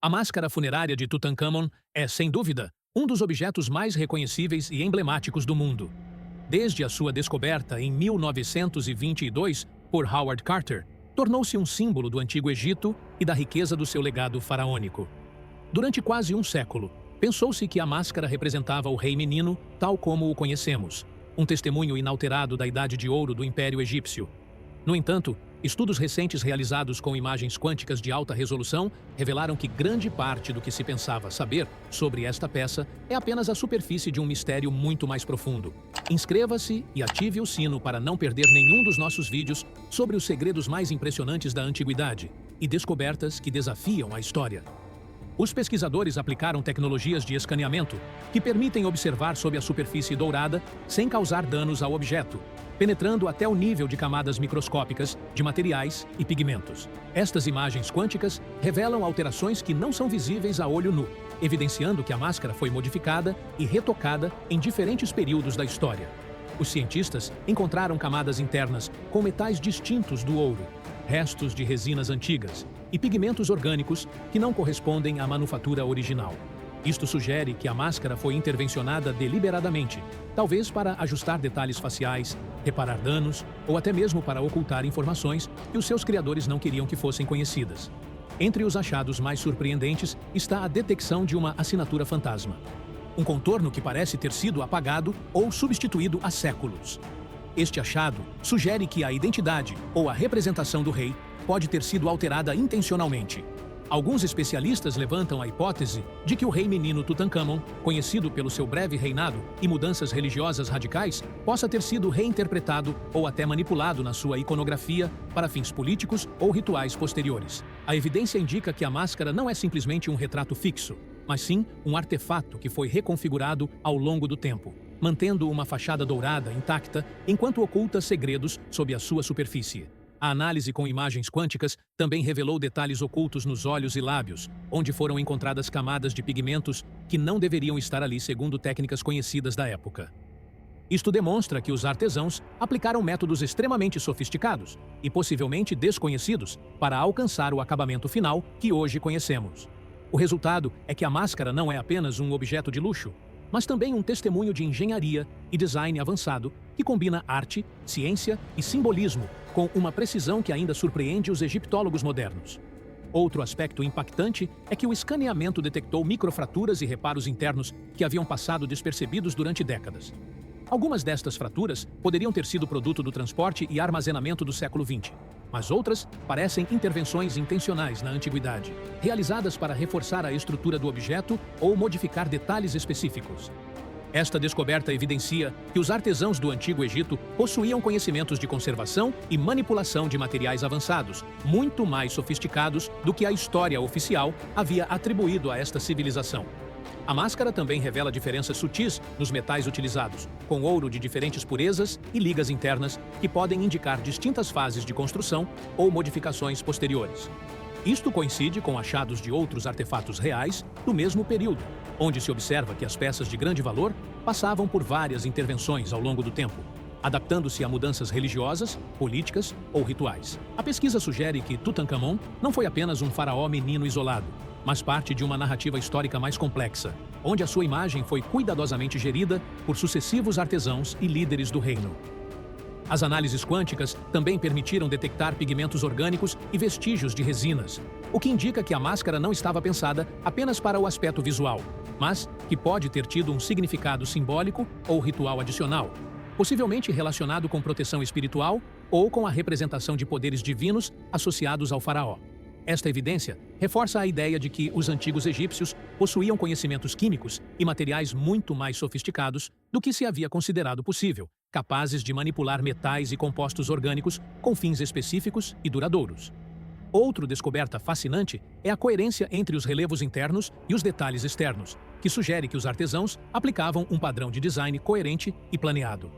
A máscara funerária de Tutankhamon é, sem dúvida, um dos objetos mais reconhecíveis e emblemáticos do mundo. Desde a sua descoberta em 1922 por Howard Carter, tornou-se um símbolo do Antigo Egito e da riqueza do seu legado faraônico. Durante quase um século, pensou-se que a máscara representava o rei menino tal como o conhecemos, um testemunho inalterado da Idade de Ouro do Império Egípcio. No entanto, estudos recentes realizados com imagens quânticas de alta resolução revelaram que grande parte do que se pensava saber sobre esta peça é apenas a superfície de um mistério muito mais profundo. Inscreva-se e ative o sino para não perder nenhum dos nossos vídeos sobre os segredos mais impressionantes da antiguidade e descobertas que desafiam a história. Os pesquisadores aplicaram tecnologias de escaneamento que permitem observar sob a superfície dourada sem causar danos ao objeto, penetrando até o nível de camadas microscópicas de materiais e pigmentos. Estas imagens quânticas revelam alterações que não são visíveis a olho nu, evidenciando que a máscara foi modificada e retocada em diferentes períodos da história. Os cientistas encontraram camadas internas com metais distintos do ouro, restos de resinas antigas e pigmentos orgânicos que não correspondem à manufatura original. Isto sugere que a máscara foi intervencionada deliberadamente, talvez para ajustar detalhes faciais, reparar danos ou até mesmo para ocultar informações que os seus criadores não queriam que fossem conhecidas. Entre os achados mais surpreendentes está a detecção de uma assinatura fantasma. Um contorno que parece ter sido apagado ou substituído há séculos. Este achado sugere que a identidade ou a representação do rei pode ter sido alterada intencionalmente. Alguns especialistas levantam a hipótese de que o rei menino Tutankhamon, conhecido pelo seu breve reinado e mudanças religiosas radicais, possa ter sido reinterpretado ou até manipulado na sua iconografia para fins políticos ou rituais posteriores. A evidência indica que a máscara não é simplesmente um retrato fixo, mas sim um artefato que foi reconfigurado ao longo do tempo, mantendo uma fachada dourada intacta enquanto oculta segredos sob a sua superfície. A análise com imagens quânticas também revelou detalhes ocultos nos olhos e lábios, onde foram encontradas camadas de pigmentos que não deveriam estar ali segundo técnicas conhecidas da época. Isto demonstra que os artesãos aplicaram métodos extremamente sofisticados e possivelmente desconhecidos para alcançar o acabamento final que hoje conhecemos. O resultado é que a máscara não é apenas um objeto de luxo, mas também um testemunho de engenharia e design avançado que combina arte, ciência e simbolismo com uma precisão que ainda surpreende os egiptólogos modernos. Outro aspecto impactante é que o escaneamento detectou microfraturas e reparos internos que haviam passado despercebidos durante décadas. Algumas destas fraturas poderiam ter sido produto do transporte e armazenamento do século XX, mas outras parecem intervenções intencionais na antiguidade, realizadas para reforçar a estrutura do objeto ou modificar detalhes específicos. Esta descoberta evidencia que os artesãos do Antigo Egito possuíam conhecimentos de conservação e manipulação de materiais avançados, muito mais sofisticados do que a história oficial havia atribuído a esta civilização. A máscara também revela diferenças sutis nos metais utilizados, com ouro de diferentes purezas e ligas internas que podem indicar distintas fases de construção ou modificações posteriores. Isto coincide com achados de outros artefatos reais do mesmo período, onde se observa que as peças de grande valor passavam por várias intervenções ao longo do tempo, adaptando-se a mudanças religiosas, políticas ou rituais. A pesquisa sugere que Tutankhamon não foi apenas um faraó menino isolado, mas parte de uma narrativa histórica mais complexa, onde a sua imagem foi cuidadosamente gerida por sucessivos artesãos e líderes do reino. As análises quânticas também permitiram detectar pigmentos orgânicos e vestígios de resinas, o que indica que a máscara não estava pensada apenas para o aspecto visual, mas que pode ter tido um significado simbólico ou ritual adicional, possivelmente relacionado com proteção espiritual ou com a representação de poderes divinos associados ao faraó. Esta evidência reforça a ideia de que os antigos egípcios possuíam conhecimentos químicos e materiais muito mais sofisticados do que se havia considerado possível, capazes de manipular metais e compostos orgânicos com fins específicos e duradouros. Outra descoberta fascinante é a coerência entre os relevos internos e os detalhes externos, que sugere que os artesãos aplicavam um padrão de design coerente e planeado.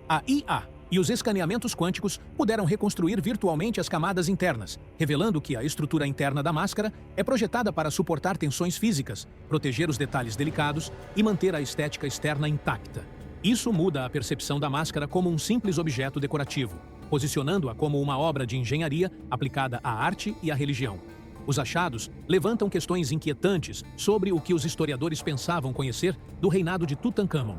A IA e os escaneamentos quânticos puderam reconstruir virtualmente as camadas internas, revelando que a estrutura interna da máscara é projetada para suportar tensões físicas, proteger os detalhes delicados e manter a estética externa intacta. Isso muda a percepção da máscara como um simples objeto decorativo, posicionando-a como uma obra de engenharia aplicada à arte e à religião. Os achados levantam questões inquietantes sobre o que os historiadores pensavam conhecer do reinado de Tutancâmon.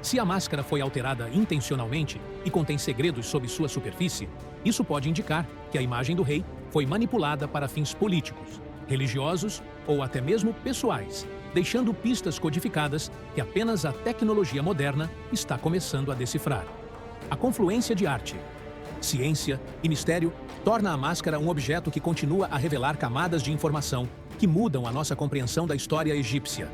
Se a máscara foi alterada intencionalmente e contém segredos sob sua superfície, isso pode indicar que a imagem do rei foi manipulada para fins políticos, religiosos ou até mesmo pessoais, deixando pistas codificadas que apenas a tecnologia moderna está começando a decifrar. A confluência de arte, ciência e mistério torna a máscara um objeto que continua a revelar camadas de informação que mudam a nossa compreensão da história egípcia.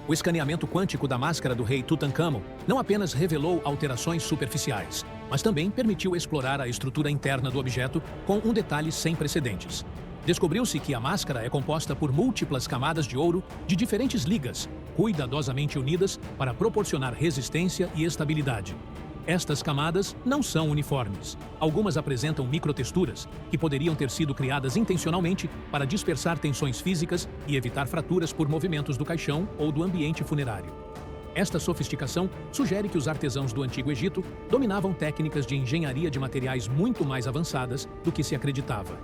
O escaneamento quântico da máscara do rei Tutancâmon não apenas revelou alterações superficiais, mas também permitiu explorar a estrutura interna do objeto com um detalhe sem precedentes. Descobriu-se que a máscara é composta por múltiplas camadas de ouro de diferentes ligas, cuidadosamente unidas para proporcionar resistência e estabilidade. Estas camadas não são uniformes. Algumas apresentam microtexturas, que poderiam ter sido criadas intencionalmente para dispersar tensões físicas e evitar fraturas por movimentos do caixão ou do ambiente funerário. Esta sofisticação sugere que os artesãos do Antigo Egito dominavam técnicas de engenharia de materiais muito mais avançadas do que se acreditava.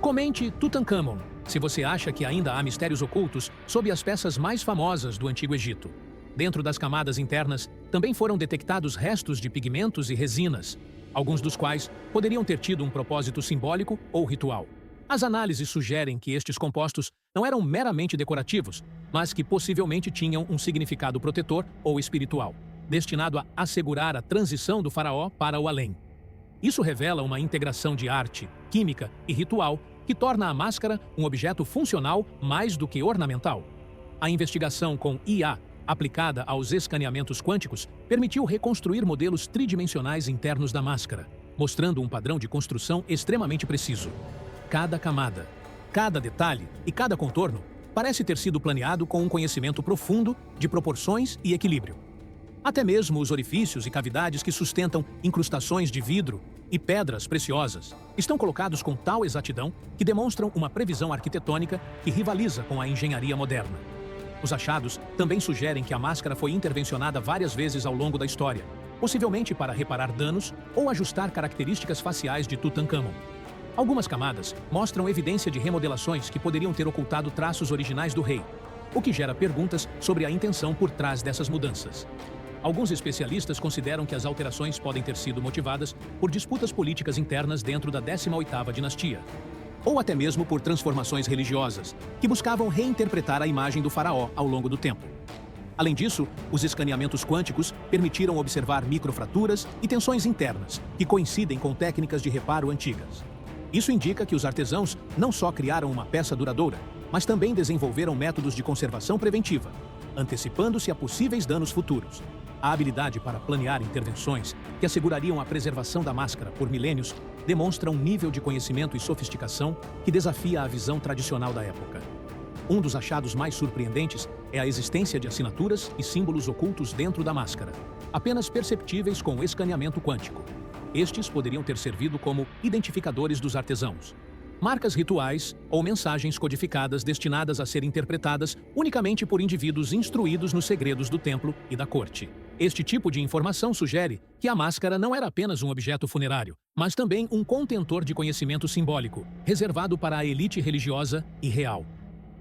Comente Tutancâmon, se você acha que ainda há mistérios ocultos sob as peças mais famosas do Antigo Egito. Dentro das camadas internas, também foram detectados restos de pigmentos e resinas, alguns dos quais poderiam ter tido um propósito simbólico ou ritual. As análises sugerem que estes compostos não eram meramente decorativos, mas que possivelmente tinham um significado protetor ou espiritual, destinado a assegurar a transição do faraó para o além. Isso revela uma integração de arte, química e ritual que torna a máscara um objeto funcional mais do que ornamental. A investigação com IA aplicada aos escaneamentos quânticos, permitiu reconstruir modelos tridimensionais internos da máscara, mostrando um padrão de construção extremamente preciso. Cada camada, cada detalhe e cada contorno parece ter sido planeado com um conhecimento profundo de proporções e equilíbrio. Até mesmo os orifícios e cavidades que sustentam incrustações de vidro e pedras preciosas estão colocados com tal exatidão que demonstram uma previsão arquitetônica que rivaliza com a engenharia moderna. Os achados também sugerem que a máscara foi intervencionada várias vezes ao longo da história, possivelmente para reparar danos ou ajustar características faciais de Tutancâmon. Algumas camadas mostram evidência de remodelações que poderiam ter ocultado traços originais do rei, o que gera perguntas sobre a intenção por trás dessas mudanças. Alguns especialistas consideram que as alterações podem ter sido motivadas por disputas políticas internas dentro da 18ª dinastia, ou até mesmo por transformações religiosas, que buscavam reinterpretar a imagem do faraó ao longo do tempo. Além disso, os escaneamentos quânticos permitiram observar microfraturas e tensões internas, que coincidem com técnicas de reparo antigas. Isso indica que os artesãos não só criaram uma peça duradoura, mas também desenvolveram métodos de conservação preventiva, antecipando-se a possíveis danos futuros. A habilidade para planear intervenções que assegurariam a preservação da máscara por milênios demonstra um nível de conhecimento e sofisticação que desafia a visão tradicional da época. Um dos achados mais surpreendentes é a existência de assinaturas e símbolos ocultos dentro da máscara, apenas perceptíveis com o escaneamento quântico. Estes poderiam ter servido como identificadores dos artesãos. Marcas rituais ou mensagens codificadas destinadas a ser interpretadas unicamente por indivíduos instruídos nos segredos do templo e da corte. Este tipo de informação sugere que a máscara não era apenas um objeto funerário, mas também um contentor de conhecimento simbólico, reservado para a elite religiosa e real.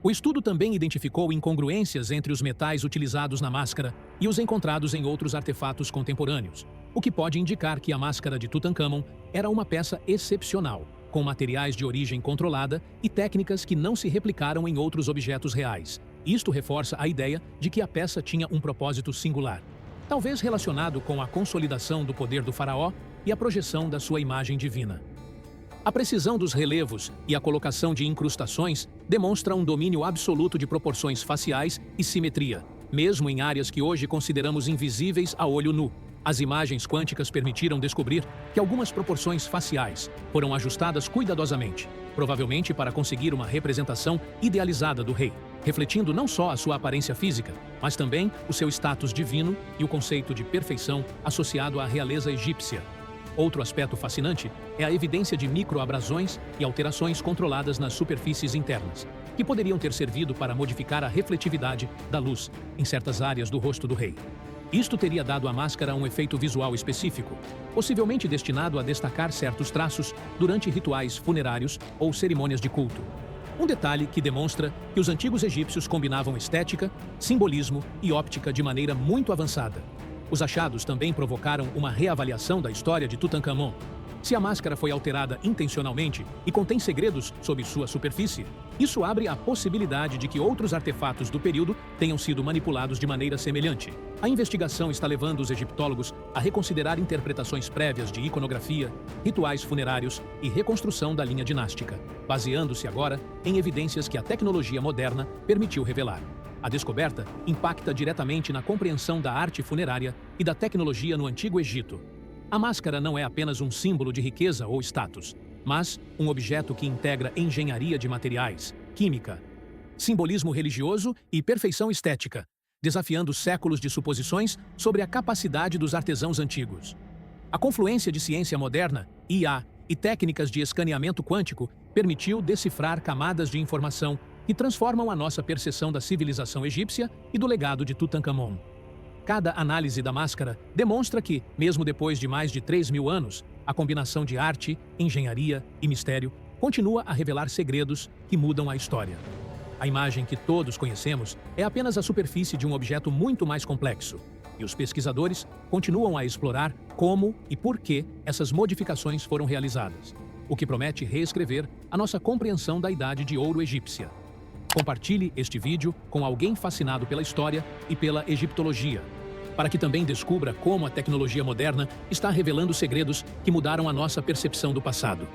O estudo também identificou incongruências entre os metais utilizados na máscara e os encontrados em outros artefatos contemporâneos, o que pode indicar que a máscara de Tutancâmon era uma peça excepcional, com materiais de origem controlada e técnicas que não se replicaram em outros objetos reais. Isto reforça a ideia de que a peça tinha um propósito singular, talvez relacionado com a consolidação do poder do faraó e a projeção da sua imagem divina. A precisão dos relevos e a colocação de incrustações demonstra um domínio absoluto de proporções faciais e simetria, mesmo em áreas que hoje consideramos invisíveis a olho nu. As imagens quânticas permitiram descobrir que algumas proporções faciais foram ajustadas cuidadosamente, provavelmente para conseguir uma representação idealizada do rei, refletindo não só a sua aparência física, mas também o seu status divino e o conceito de perfeição associado à realeza egípcia. Outro aspecto fascinante é a evidência de microabrasões e alterações controladas nas superfícies internas, que poderiam ter servido para modificar a refletividade da luz em certas áreas do rosto do rei. Isto teria dado à máscara um efeito visual específico, possivelmente destinado a destacar certos traços durante rituais funerários ou cerimônias de culto. Um detalhe que demonstra que os antigos egípcios combinavam estética, simbolismo e óptica de maneira muito avançada. Os achados também provocaram uma reavaliação da história de Tutankhamon. Se a máscara foi alterada intencionalmente e contém segredos sob sua superfície, isso abre a possibilidade de que outros artefatos do período tenham sido manipulados de maneira semelhante. A investigação está levando os egiptólogos a reconsiderar interpretações prévias de iconografia, rituais funerários e reconstrução da linha dinástica, baseando-se agora em evidências que a tecnologia moderna permitiu revelar. A descoberta impacta diretamente na compreensão da arte funerária e da tecnologia no Antigo Egito. A máscara não é apenas um símbolo de riqueza ou status, mas um objeto que integra engenharia de materiais, química, simbolismo religioso e perfeição estética, desafiando séculos de suposições sobre a capacidade dos artesãos antigos. A confluência de ciência moderna, IA e técnicas de escaneamento quântico permitiu decifrar camadas de informação que transformam a nossa percepção da civilização egípcia e do legado de Tutankhamon. Cada análise da máscara demonstra que, mesmo depois de mais de 3.000 anos, a combinação de arte, engenharia e mistério continua a revelar segredos que mudam a história. A imagem que todos conhecemos é apenas a superfície de um objeto muito mais complexo, e os pesquisadores continuam a explorar como e por que essas modificações foram realizadas, o que promete reescrever a nossa compreensão da Idade de Ouro egípcia. Compartilhe este vídeo com alguém fascinado pela história e pela egiptologia, para que também descubra como a tecnologia moderna está revelando segredos que mudaram a nossa percepção do passado.